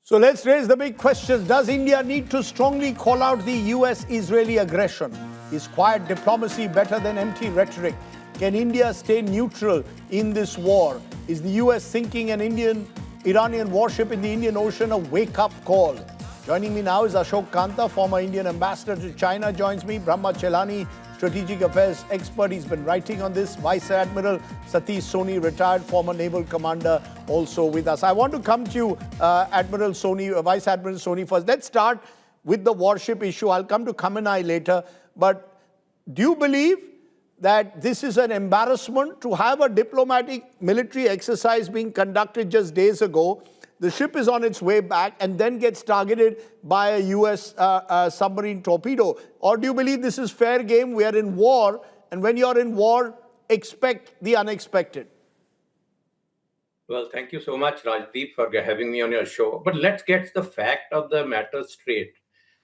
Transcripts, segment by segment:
So let's raise the big question. Does India need to strongly call out the US-Israeli aggression? Is quiet diplomacy better than empty rhetoric? Can India stay neutral in this war? Is the US sinking an Iranian warship in the Indian Ocean a wake-up call? Joining me now is Ashok Kanta, former Indian ambassador to China, joins me. Brahma Chelani, strategic affairs expert. He's been writing on this. Vice Admiral Satish Soni, retired former naval commander, also with us. I want to come to you, Admiral Soni, Vice Admiral Soni first. Let's start with the warship issue. I'll come to Khamenei later. But do you believe that this is an embarrassment to have a diplomatic military exercise being conducted just days ago? The ship is on its way back and then gets targeted by a US submarine torpedo. Or do you believe this is fair game? We are in war, and when you're in war, expect the unexpected. Well, thank you so much, Rajdeep, for having me on your show. But let's get the fact of the matter straight.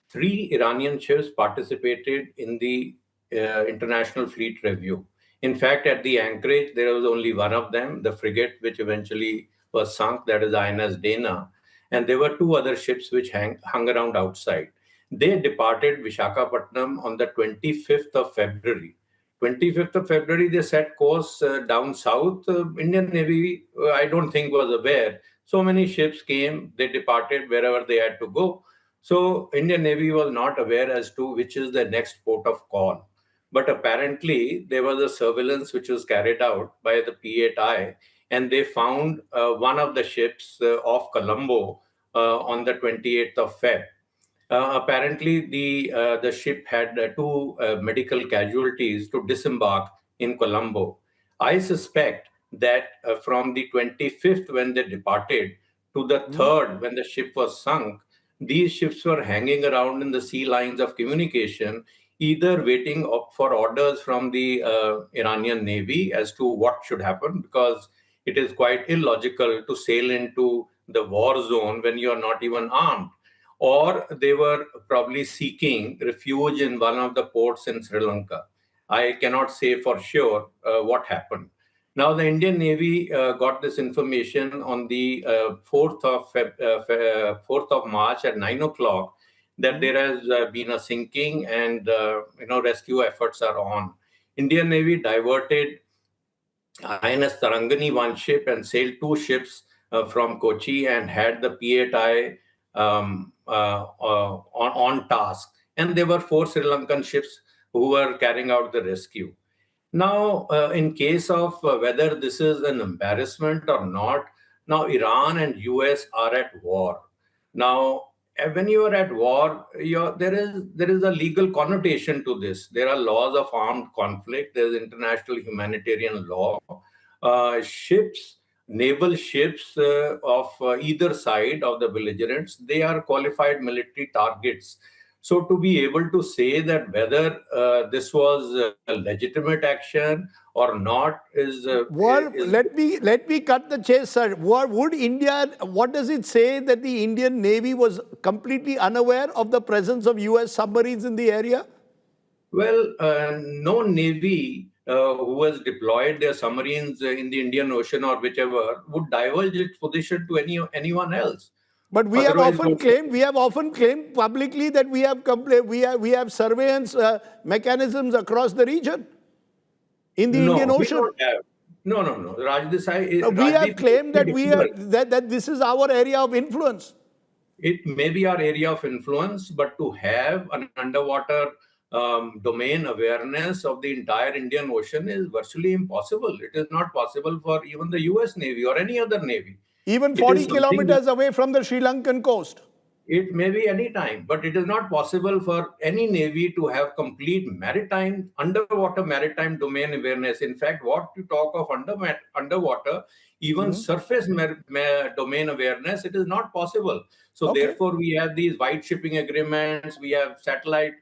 3 Iranian ships participated in the International Fleet Review. In fact, at the anchorage, there was only one of them, the frigate, which eventually was sunk, that is IRIS Dena. And there were 2 other ships which hung around outside. They departed Vishakhapatnam on the 25th of February. 25th of February, they set course down south. Indian Navy, I don't think, was aware. So many ships came, they departed wherever they had to go. So Indian Navy was not aware as to which is the next port of call. But apparently, there was a surveillance which was carried out by the P8I, and they found one of the ships off Colombo on the 28th of Feb. Apparently, the ship had 2 medical casualties to disembark in Colombo. I suspect that from the 25th, when they departed, to the 3rd, when the ship was sunk, these ships were hanging around in the sea lines of communication, either waiting for orders from the Iranian Navy as to what should happen, because it is quite illogical to sail into the war zone when you are not even armed. Or they were probably seeking refuge in one of the ports in Sri Lanka. I cannot say for sure what happened. Now, the Indian Navy got this information on the 4th of March at 9 o'clock that there has been a sinking and rescue efforts are on. Indian Navy diverted INS Tarangani Warship and sailed 2 ships from Kochi and had the P8I on task. And there were 4 Sri Lankan ships who were carrying out the rescue. Now, in case of whether this is an embarrassment or not, now Iran and US are at war. Now, when you are at war, there is a legal connotation to this. There are laws of armed conflict. There's international humanitarian law. Ships, naval ships of either side of the belligerents, they are qualified military targets. So to be able to say that whether this was a legitimate action or not is... Let me cut the chase, sir. Would India, what does it say that the Indian Navy was completely unaware of the presence of US submarines in the area? Well, no Navy who has deployed their submarines in the Indian Ocean or whichever would divulge its position to anyone else. But we have often claimed publicly that we have surveillance mechanisms across the region in the Indian Ocean. No. Rajdeep, we have claimed that that this is our area of influence. It may be our area of influence, but to have an underwater domain awareness of the entire Indian Ocean is virtually impossible. It is not possible for even the US Navy or any other Navy. Even 40 kilometers away from the Sri Lankan coast. It may be any time, but it is not possible for any Navy to have complete underwater maritime domain awareness. In fact, what you talk of underwater, even surface domain awareness, it is not possible. So therefore, we have these white shipping agreements, we have satellite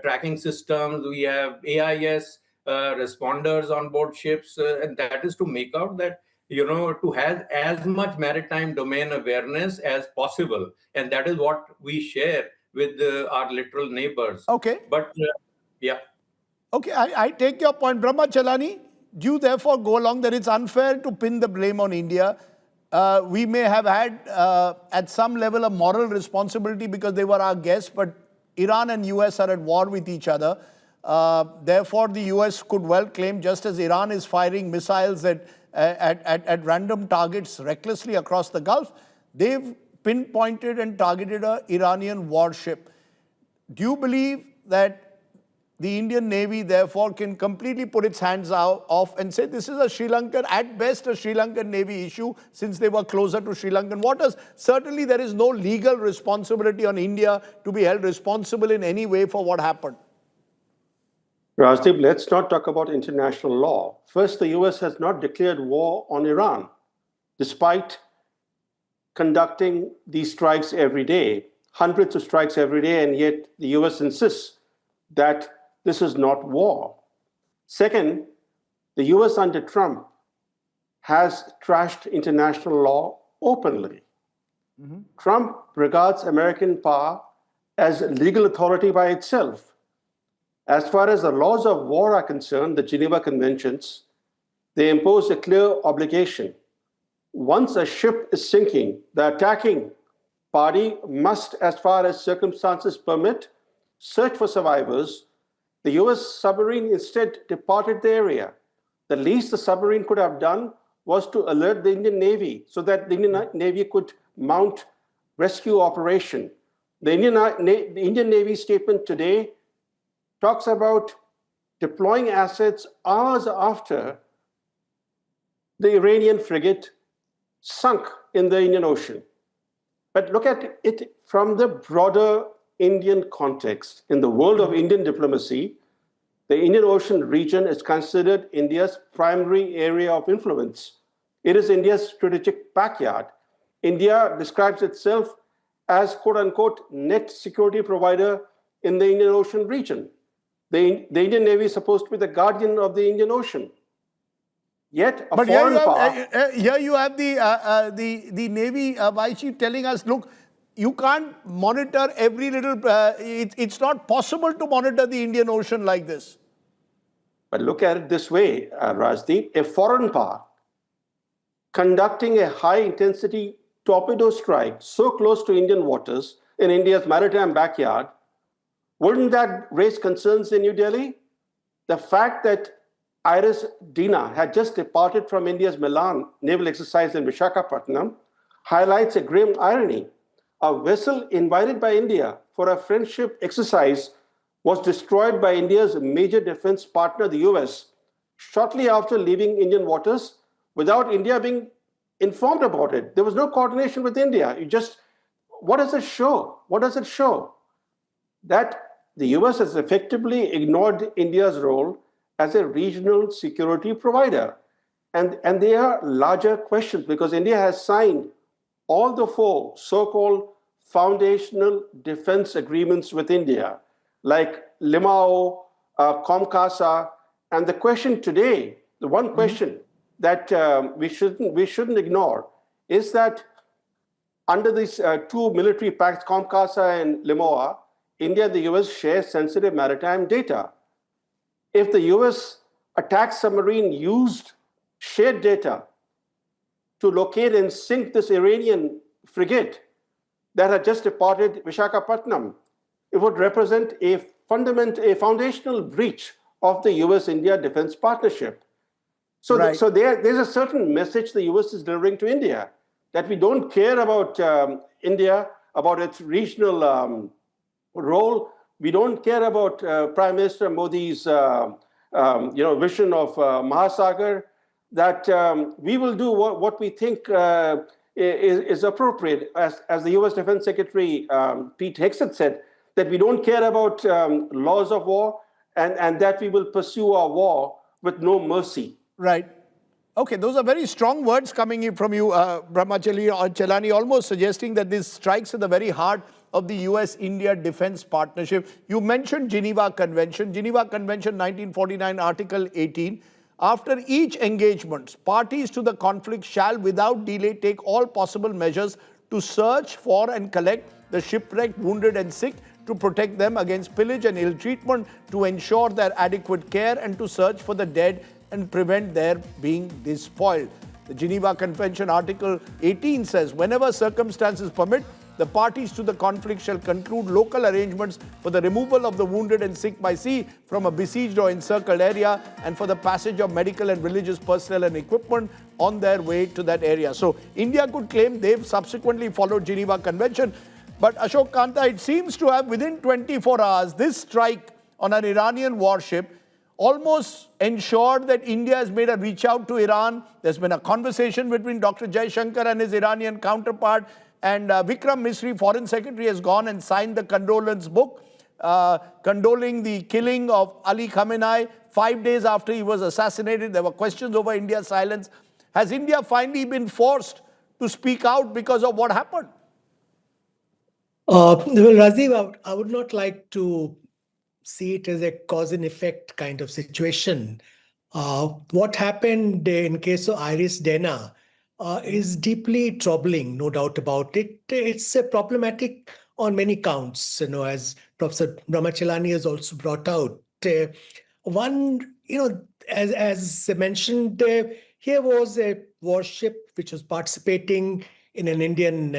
tracking systems, we have AIS responders on board ships, and that is to make out that to have as much maritime domain awareness as possible. And that is what we share with our literal neighbors. Okay. But, yeah. Okay, I take your point. Brahma Chelani, do you therefore go along that it's unfair to pin the blame on India? we may have had, at some level, a moral responsibility because they were our guests, but Iran and US are at war with each other. Therefore, the US could well claim, just as Iran is firing missiles at random targets recklessly across the Gulf, they've pinpointed and targeted an Iranian warship. Do you believe that the Indian Navy, therefore, can completely put its hands off and say this is a Sri Lankan, at best, a Sri Lankan Navy issue since they were closer to Sri Lankan waters? Certainly, there is no legal responsibility on India to be held responsible in any way for what happened. Rajdeep, let's not talk about international law. First, the US has not declared war on Iran, despite conducting these strikes every day, hundreds of strikes every day, and yet the US insists that this is not war. Second, the US under Trump has trashed international law openly. Trump regards American power as legal authority by itself. As far as the laws of war are concerned, the Geneva Conventions, they impose a clear obligation. Once a ship is sinking, the attacking party must, as far as circumstances permit, search for survivors. The US submarine instead departed the area. The least the submarine could have done was to alert the Indian Navy so that the Indian Navy could mount rescue operation. The Indian Navy statement today talks about deploying assets hours after the Iranian frigate sunk in the Indian Ocean. But look at it from the broader Indian context. In the world of Indian diplomacy, the Indian Ocean region is considered India's primary area of influence. It is India's strategic backyard. India describes itself as, quote unquote, net security provider in the Indian Ocean region. The Indian Navy is supposed to be the guardian of the Indian Ocean. Yet, a foreign power... Here you have the Navy Vice Chief telling us, look, you can't monitor every little... it's not possible to monitor the Indian Ocean like this. But look at it this way, Rajdeep. A foreign power conducting a high-intensity torpedo strike so close to Indian waters in India's maritime backyard, wouldn't that raise concerns in New Delhi? The fact that IRIS Dena had just departed from India's Milan naval exercise in Vishakhapatnam highlights a grim irony. A vessel invited by India for a friendship exercise was destroyed by India's major defense partner, the US, shortly after leaving Indian waters without India being informed about it. There was no coordination with India. What does it show? What does it show? That the US has effectively ignored India's role as a regional security provider. And there are larger questions because India has signed all the 4 so-called foundational defense agreements with India, like Limao, Comcasa. And the question today, the one question that we shouldn't ignore is that under these 2 military pacts, Comcasa and Limao, India and the US share sensitive maritime data. If the US attack submarine used shared data to locate and sink this Iranian frigate that had just departed Vishakhapatnam, it would represent a foundational breach of the US-India defense partnership. So, right. So there's a certain message the US is delivering to India, that we don't care about India, about its regional role. We don't care about Prime Minister Modi's vision of Mahasagar, that we will do what we think is appropriate. As the US Defense Secretary Pete Hegseth said, that we don't care about laws of war and that we will pursue our war with no mercy. Right. Okay, those are very strong words coming in from you, Brahmachari or Chelani, almost suggesting that this strikes at the very heart of the US-India defense partnership. You mentioned Geneva Convention. Geneva Convention 1949, Article 18. After each engagement, parties to the conflict shall without delay take all possible measures to search for and collect the shipwrecked, wounded and sick, to protect them against pillage and ill treatment, to ensure their adequate care and to search for the dead and prevent their being despoiled. The Geneva Convention Article 18 says, whenever circumstances permit, the parties to the conflict shall conclude local arrangements for the removal of the wounded and sick by sea from a besieged or encircled area and for the passage of medical and religious personnel and equipment on their way to that area. So India could claim they've subsequently followed Geneva Convention. But Ashok Kanta, it seems to have within 24 hours, this strike on an Iranian warship almost ensured that India has made a reach out to Iran. There's been a conversation between Dr. Jaishankar and his Iranian counterpart. And Vikram Misri, Foreign Secretary, has gone and signed the condolence book, condoling the killing of Ali Khamenei 5 days after he was assassinated. There were questions over India's silence. Has India finally been forced to speak out because of what happened? Well, Rajdeep, I would not like to see it as a cause and effect kind of situation. What happened in case of IRIS Dena is deeply troubling, no doubt about it. It's problematic on many counts, as Professor Brahmachalani has also brought out. One, as mentioned, here was a warship which was participating in an Indian,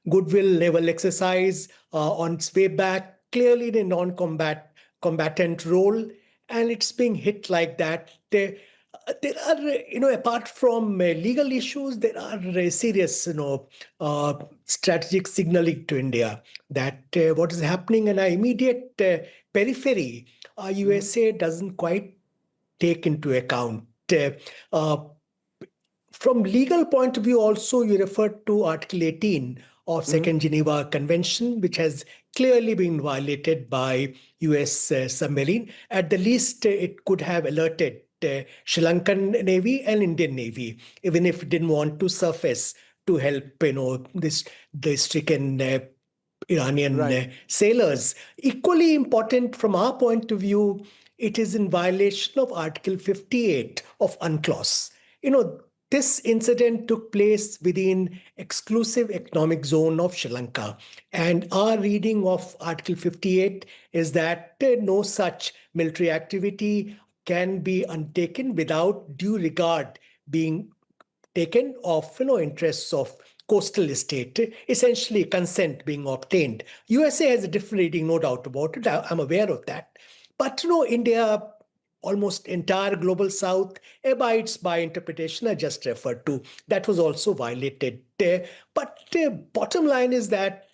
goodwill naval exercise on its way back, clearly in a non-combatant role, and it's being hit like that. There are, apart from legal issues, there are serious, strategic signaling to India that what is happening in our immediate periphery, USA doesn't quite take into account. From legal point of view, also, you referred to Article 18 of Second Geneva Convention, which has clearly been violated by US submarine. At the least, it could have alerted Sri Lankan Navy and Indian Navy, even if it didn't want to surface to help, the stricken Iranian sailors. Equally important from our point of view, it is in violation of Article 58 of UNCLOS. This incident took place within exclusive economic zone of Sri Lanka. And our reading of Article 58 is that no such military activity can be undertaken without due regard being taken of interests of coastal state, essentially consent being obtained. USA has a different reading, no doubt about it. I'm aware of that. But India, almost entire global south, abides by interpretation I just referred to. That was also violated. But bottom line is that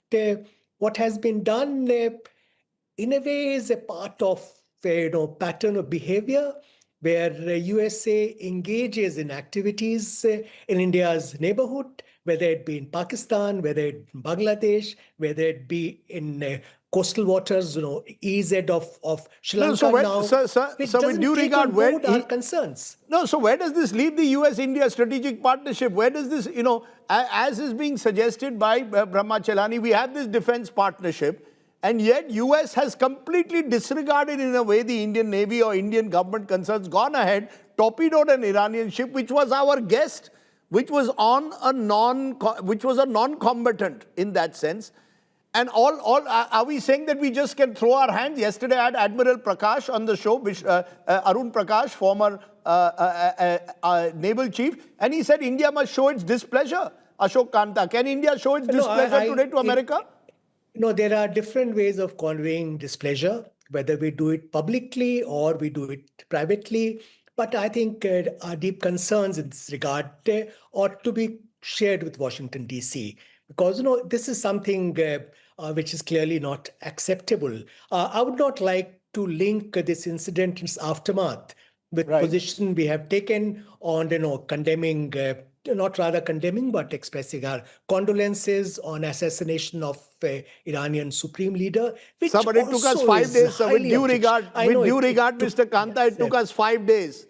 what has been done in a way is a part of pattern of behavior where USA engages in activities in India's neighborhood, whether it be in Pakistan, whether it be in Bangladesh, whether it be in coastal waters, EZ of Sri Lanka So with due regard, where our concerns. No, so where does this leave the US-India strategic partnership? Where does this, as is being suggested by Brahmachalani, we have this defense partnership, and yet US has completely disregarded in a way the Indian Navy or Indian government concerns, gone ahead, torpedoed an Iranian ship, which was our guest, which was a non-combatant in that sense. And are we saying that we just can throw our hands? Yesterday I had Admiral Prakash on the show, Arun Prakash, former naval chief, and he said India must show its displeasure. Ashok Kanta, can India show its displeasure today to America? There are different ways of conveying displeasure, whether we do it publicly or we do it privately. But I think our deep concerns in this regard ought to be shared with Washington, D.C., because this is something which is clearly not acceptable. I would not like to link this incident in its aftermath with position we have taken on condemning, not rather condemning, but expressing our condolences on assassination of Iranian supreme leader. Which but it took us 5 days. So with due regard, Mr. Kanta, it took us 5 days.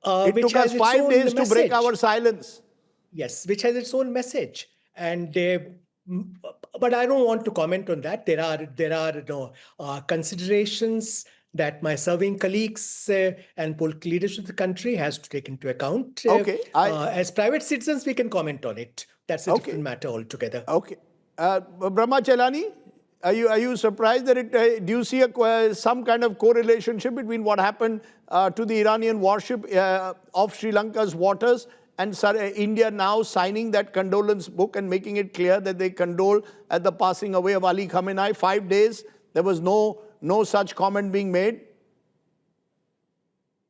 It took us 5 days to break our silence. Yes, which has its own message. And but I don't want to comment on that. There are considerations that my serving colleagues and political leadership of the country has to take into account. As private citizens, we can comment on it. That's a different matter altogether. Okay. Brahmachalani, are you surprised that do you see some kind of correlation between what happened to the Iranian warship off Sri Lanka's waters and India now signing that condolence book and making it clear that they condole at the passing away of Ali Khamenei. 5 days, there was no such comment being made.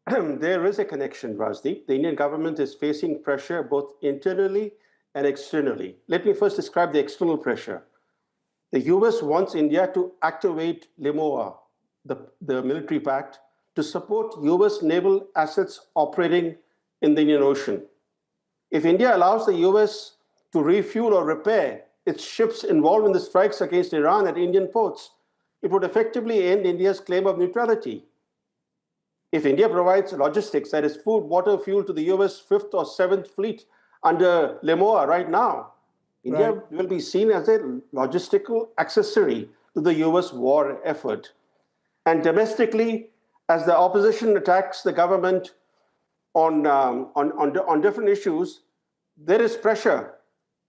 There is a connection, Rajdeep. The Indian government is facing pressure both internally and externally. Let me first describe the external pressure. The US wants India to activate LIMOA, the military pact, to support US naval assets operating in the Indian Ocean. If India allows the US to refuel or repair its ships involved in the strikes against Iran at Indian ports, it would effectively end India's claim of neutrality. If India provides logistics, that is food, water, fuel, to the US 5th or 7th Fleet under LIMOA right now, India will be seen as a logistical accessory to the US war effort. And domestically, as the opposition attacks the government on different issues, there is pressure,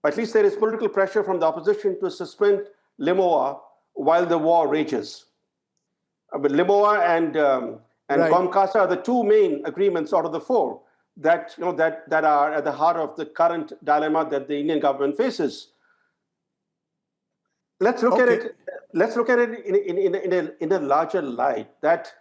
at least there is political pressure from the opposition to suspend LIMOA while the war rages. But LIMOA and COMCASA are the two main agreements out of the four that are at the heart of the current dilemma that the Indian government faces. Let's look at it. Let's look at it in a larger light. That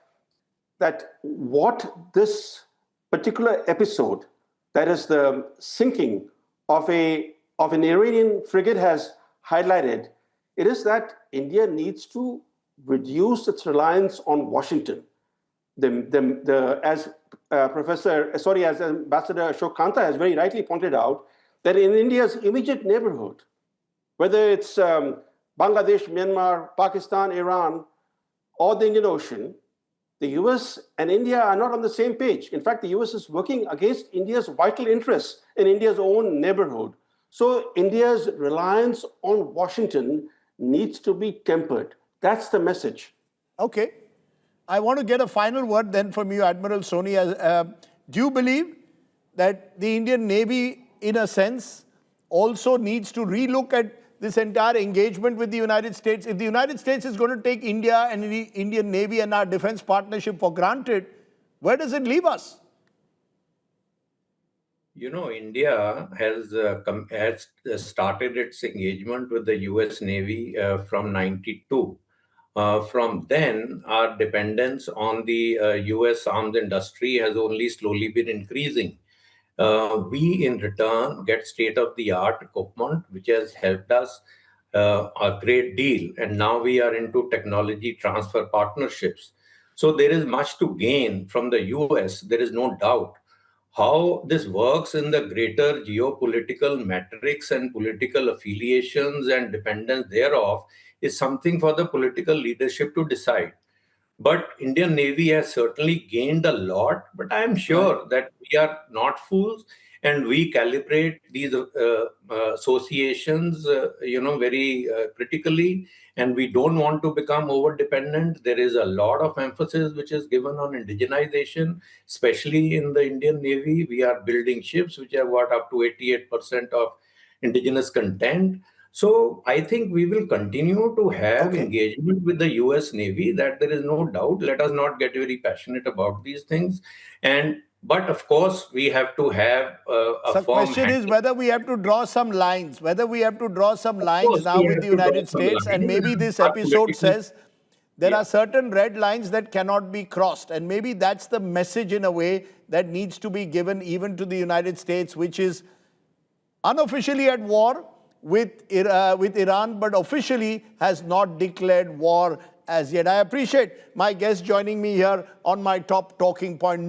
what this particular episode, that is the sinking of an Iranian frigate, has highlighted, it is that India needs to reduce its reliance on Washington. As Ambassador Ashok Kanta has very rightly pointed out, that in India's immediate neighborhood, whether it's Bangladesh, Myanmar, Pakistan, Iran, or the Indian Ocean, the US and India are not on the same page. In fact, the US is working against India's vital interests in India's own neighborhood. So India's reliance on Washington needs to be tempered. That's the message. Okay. I want to get a final word then from you, Admiral Soni. Do you believe that the Indian Navy, in a sense, also needs to relook at this entire engagement with the United States? If the United States is going to take India and the Indian Navy and our defense partnership for granted, where does it leave us? You know, India has started its engagement with the US Navy from '92. From then, our dependence on the US arms industry has only slowly been increasing. We, in return, get state-of-the-art equipment, which has helped us a great deal. And now we are into technology transfer partnerships. So there is much to gain from the US, there is no doubt. How this works in the greater geopolitical matrix and political affiliations and dependence thereof is something for the political leadership to decide. But Indian Navy has certainly gained a lot, but I am sure that we are not fools and we calibrate these associations, very critically, and we don't want to become over-dependent. There is a lot of emphasis which is given on indigenization, especially in the Indian Navy. We are building ships which have got up to 88% of indigenous content. So I think we will continue to have engagement with the US Navy, that there is no doubt. Let us not get very passionate about these things. But of course, we have to have The question is whether we have to draw some lines, now with the United States. And maybe this episode says there are certain red lines that cannot be crossed. And maybe that's the message in a way that needs to be given even to the United States, which is unofficially at war with Iran, but officially has not declared war as yet. I appreciate my guest joining me here on my top talking point.